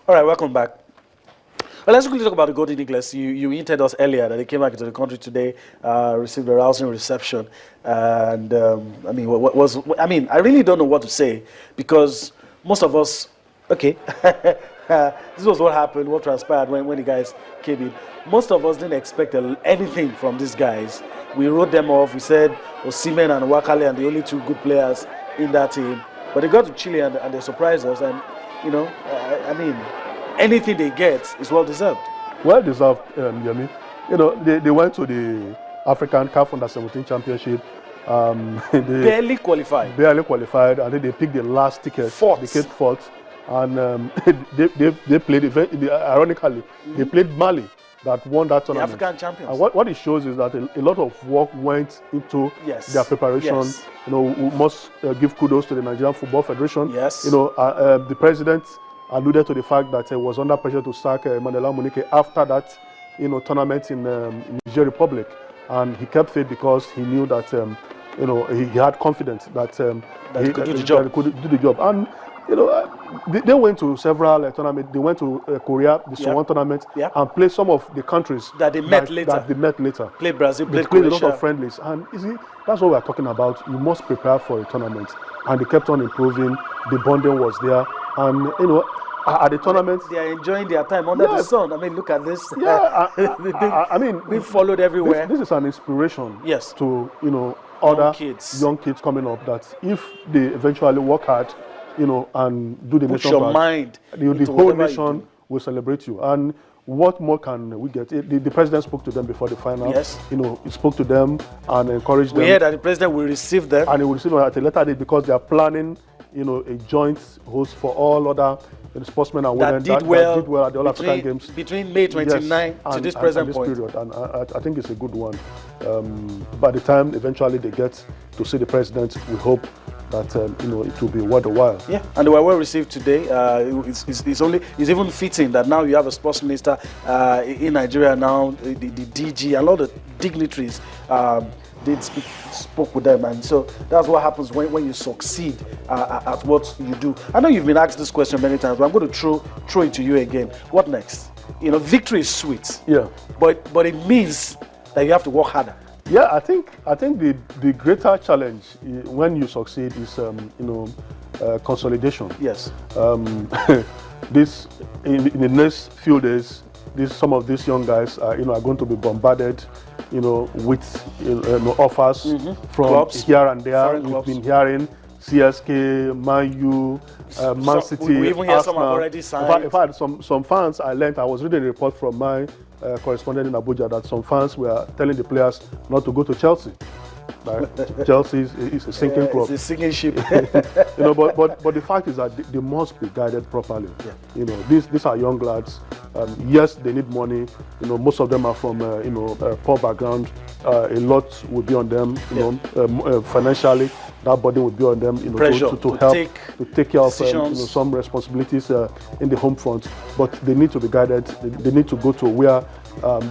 All right, welcome back. Well, let's quickly talk about the Golden Eagles. You hinted us earlier that they came back into the country today, received a rousing reception, and I mean, I really don't know what to say because most of us, okay, this was what happened, what transpired when the guys came in. Most of us didn't expect anything from these guys. We wrote them off. We said Osimhen and Wakale are the only two good players in that team, but they got to Chile and they surprised us. And I mean, anything they get is well deserved. Well deserved, Yemi. You know, they went to the African CAF Under-17 Championship. They barely qualified. Barely qualified, and then they picked the last ticket. Fourth. They came fourth, and they played. Ironically, they played Mali, that won that tournament. The African champions. And what it shows is that a lot of work went into their preparation. Yes. You know, we must give kudos to the Nigerian Football Federation. Yes. You know, the president alluded to the fact that he was under pressure to sack Mandela Munike after that, tournament in Niger Republic, and he kept faith because he knew that, he had confidence that, he could do the job. And they went to several tournaments. They went to Korea, the Suwon tournament, and played some of the countries that they met later. Played Brazil, played a lot of friendlies, and you see, that's what we're talking about. You must prepare for a tournament, and they kept on improving. The bonding was there, and at the tournament, they are enjoying their time under the sun. I mean, look at this. Yeah, I mean, we followed everywhere. This is an inspiration. Yes. To other young kids coming up, that if they eventually work hard, and do the put nation your proud, mind, the whole nation will celebrate you. And what more can we get? The president spoke to them before the final. Yes. He spoke to them and encouraged them. We heard that the president will receive them, and he will receive them at a later date because they are planning, a joint host for all other sportsmen and women that did well at the All African Games between May 29 to this present point. Period. And I think it's a good one. By the time eventually they get to see the president, we hope that it will be worth a while. Yeah, and they were well received today. It's even fitting that now you have a sports minister in Nigeria now, the DG, a lot of dignitaries spoke with them, and so that's what happens when you succeed at what you do. I know you've been asked this question many times, but I'm going to throw it to you again. What next? Victory is sweet. Yeah. But it means that you have to work harder. Yeah, I think the greater challenge when you succeed is consolidation. Yes. This in the next few days, some of these young guys are going to be bombarded, with offers from clubs, here and there. Foreign We've clubs. been hearing CSK, Man U, Man City, we even hear Arsenal. some have already signed. In fact, some fans I was reading a report from my correspondent in Abuja that some fans were telling the players not to go to Chelsea. Right? Chelsea is a sinking club. It's a sinking ship. But the fact is that they must be guided properly. Yeah. These are young lads. Yes, they need money. Most of them are from poor background. A lot will be on them. Financially, that burden will be on them. To help to take care of some responsibilities in the home front. But they need to be guided. They need to go to where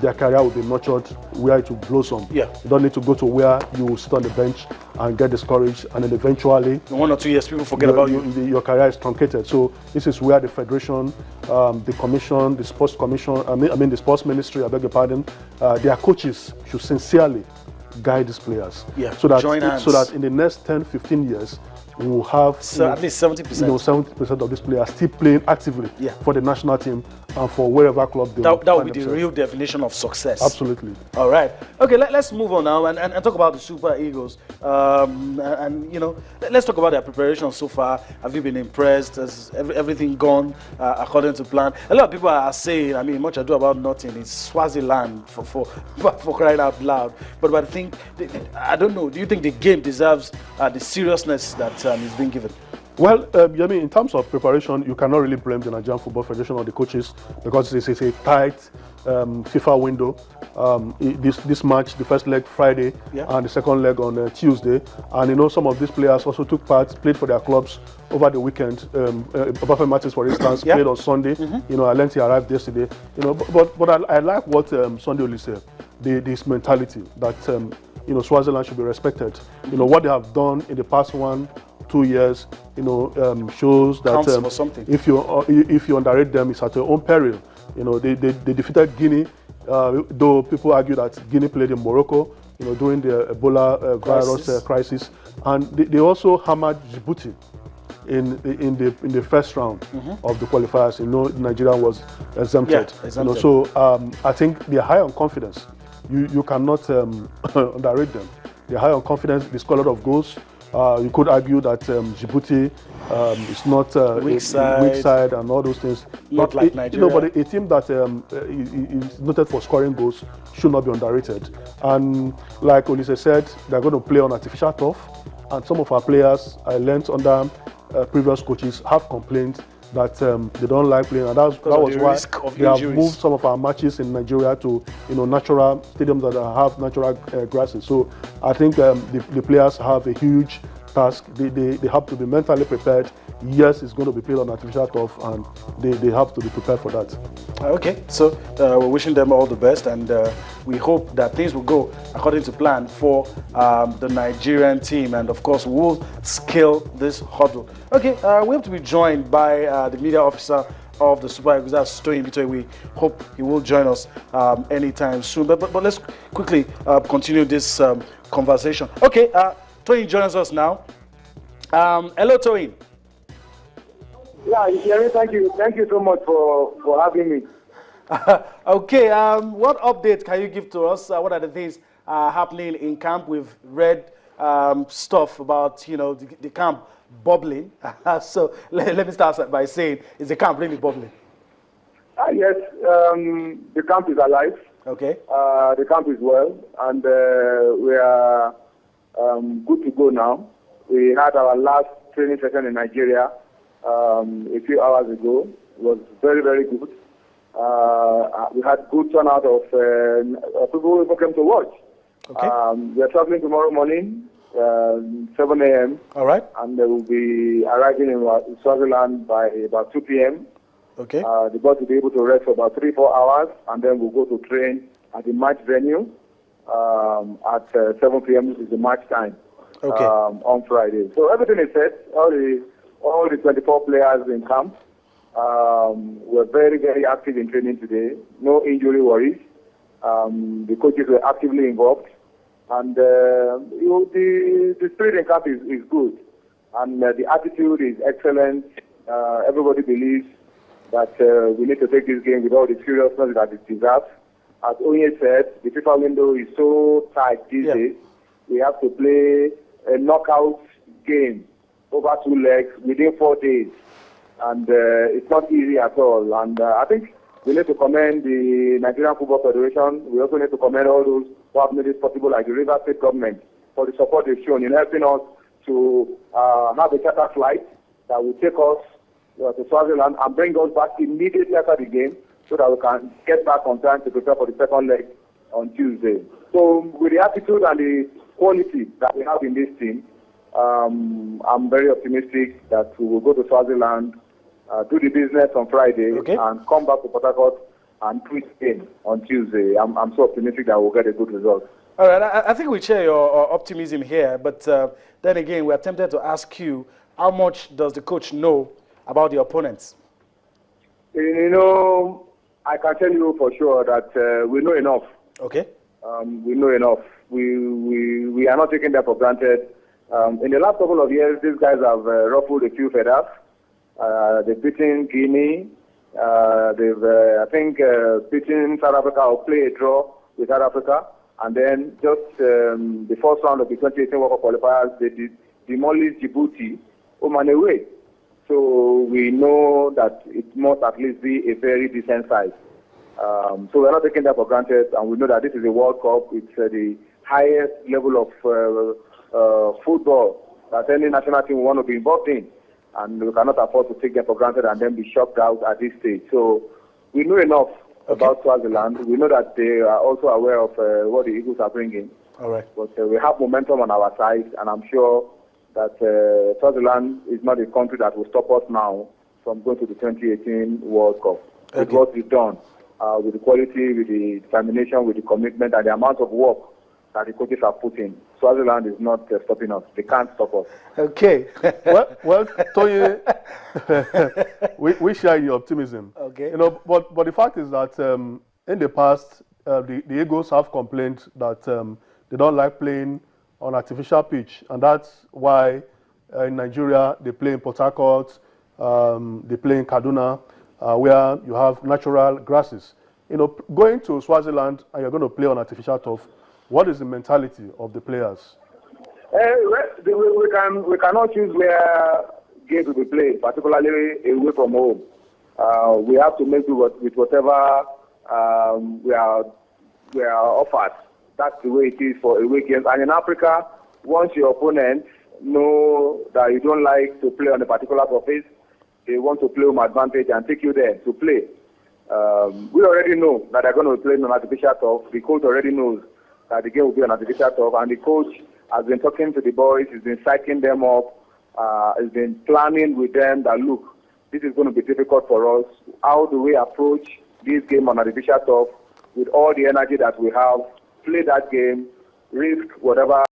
their career will be nurtured, where it will blossom. Yeah. You don't need to go to where you will sit on the bench and get discouraged, and then eventually, in 1 or 2 years, people forget about you. Your career is truncated. So this is where the federation, the commission, the sports commission, the sports ministry, I beg your pardon, their coaches should sincerely guide these players. Yeah. So that in the next 10, 15 years, we will have at least 70%. 70% of these players still playing actively for the national team and for wherever club they that would be themselves. The real definition of success. Absolutely. All right. Okay, let's move on now and talk about the Super Eagles. Let's talk about their preparation so far. Have you been impressed? Has everything gone according to plan? A lot of people are saying, much ado about nothing. It's Swaziland for crying out loud. But I think, I don't know, do you think the game deserves the seriousness that is being given? Well, in terms of preparation, you cannot really blame the Nigerian Football Federation or the coaches because this is a tight FIFA window. This match, the first leg Friday and the second leg on Tuesday. And some of these players also took part, played for their clubs over the weekend. Buffett matches, for instance, played on Sunday. I learned he arrived yesterday. But I like what Sunday Oli said. This mentality that Swaziland should be respected. What they have done in the past 1 2 years, shows that Counts for something. if you underrate them, it's at your own peril. They defeated Guinea, though people argue that Guinea played in Morocco, during the Ebola virus crisis, and they also hammered Djibouti in the first round of the qualifiers. Nigeria was exempted. Yeah, exempted. So I think they're high on confidence. You cannot underrate them. They're high on confidence. They score a lot of goals. You could argue that Djibouti is not weak weak side and all those things. Not like Nigeria. But a team that is noted for scoring goals should not be underrated. And like Olise said, they're going to play on artificial turf. And some of our players, I learned under previous coaches, have complained that they don't like playing, and that was why they have moved some of our matches in Nigeria to natural stadiums that have natural grasses. So I think the players have a huge task. They have to be mentally prepared. Yes, it's going to be played on artificial turf, and they have to be prepared for that. Okay, so we're wishing them all the best, and we hope that things will go according to plan for the Nigerian team, and of course we'll scale this hurdle. Okay, we have to be joined by the media officer of the Super Eagles, that's Toyin Bitoye. We hope he will join us anytime soon. But let's quickly continue this conversation. Okay, Toyin joins us now. Hello, Toyin. Yeah, Jerry, thank you. Thank you so much for having me. Okay, what update can you give to us? What are the things happening in camp? We've read stuff about, the camp bubbling. So let me start by saying, is the camp really bubbling? Yes, the camp is alive. Okay. The camp is well, and we are good to go now. We had our last training session in Nigeria a few hours ago. It was very, very good. We had good turnout of people who came to watch. Okay. We are traveling tomorrow morning, 7 a.m. All right. And they will be arriving in Swaziland by about 2 p.m. Okay. The bus will be able to rest for about 3-4 hours, and then we'll go to train at the match venue at 7 p.m. This is the match time. Okay. On Friday. So everything is set. All the 24 players in camp. We're very, very active in training today. No injury worries. The coaches were actively involved. And the spirit in camp is good. And the attitude is excellent. Everybody believes that we need to take this game with all the seriousness that it deserves. As Onye said, the FIFA window is so tight these days. We have to play a knockout game over 2 legs within 4 days. And it's not easy at all. And I think we need to commend the Nigerian Football Federation. We also need to commend all those who have made it possible, like the River State government, for the support they've shown in helping us to have a charter flight that will take us to Swaziland and bring us back immediately after the game so that we can get back on time to prepare for the second leg on Tuesday. So with the attitude and the quality that we have in this team, I'm very optimistic that we will go to Swaziland, do the business on Friday, and come back to Port Harcourt and do it again on Tuesday. I'm so optimistic that we'll get a good result. All right, I think we share your optimism here, but then again, we're tempted to ask you, how much does the coach know about the opponents? I can tell you for sure that we know enough. Okay. We know enough. We are not taking that for granted. In the last couple of years, these guys have ruffled a few feathers. They've beaten Guinea. They've, I think, beaten South Africa or play a draw with South Africa. And then just the first round of the 2018 World Cup qualifiers, they demolished Djibouti home and away. So we know that it must at least be a very decent size. So we're not taking that for granted, and we know that this is a World Cup. It's the highest level of football that any national team will want to be involved in. And we cannot afford to take them for granted and then be shocked out at this stage. So we know enough about Swaziland. We know that they are also aware of what the Eagles are bringing. All right. But we have momentum on our side, and I'm sure that Swaziland is not a country that will stop us now from going to the 2018 World Cup. With what we've done, with the quality, with the determination, with the commitment, and the amount of work that the coaches have put in. Swaziland is not stopping us. They can't stop us. Okay. well, Tony, we share your optimism. Okay. You know, but the fact is that in the past, the Eagles have complained that they don't like playing on artificial pitch, and that's why in Nigeria they play in Port Harcourt, they play in Kaduna, where you have natural grasses. You know, going to Swaziland and you're going to play on artificial turf, what is the mentality of the players? We cannot choose where games will be played, particularly away from home. We have to make do with whatever we are offered. That's the way it is for away games. And in Africa, once your opponents know that you don't like to play on a particular surface, they want to play home advantage and take you there to play. We already know that they're going to be playing on artificial turf. The coach already knows that the game will be on artificial turf, and the coach has been talking to the boys, he's been psyching them up, has been planning with them that, look, this is going to be difficult for us. How do we approach this game on artificial turf with all the energy that we have, play that game, risk whatever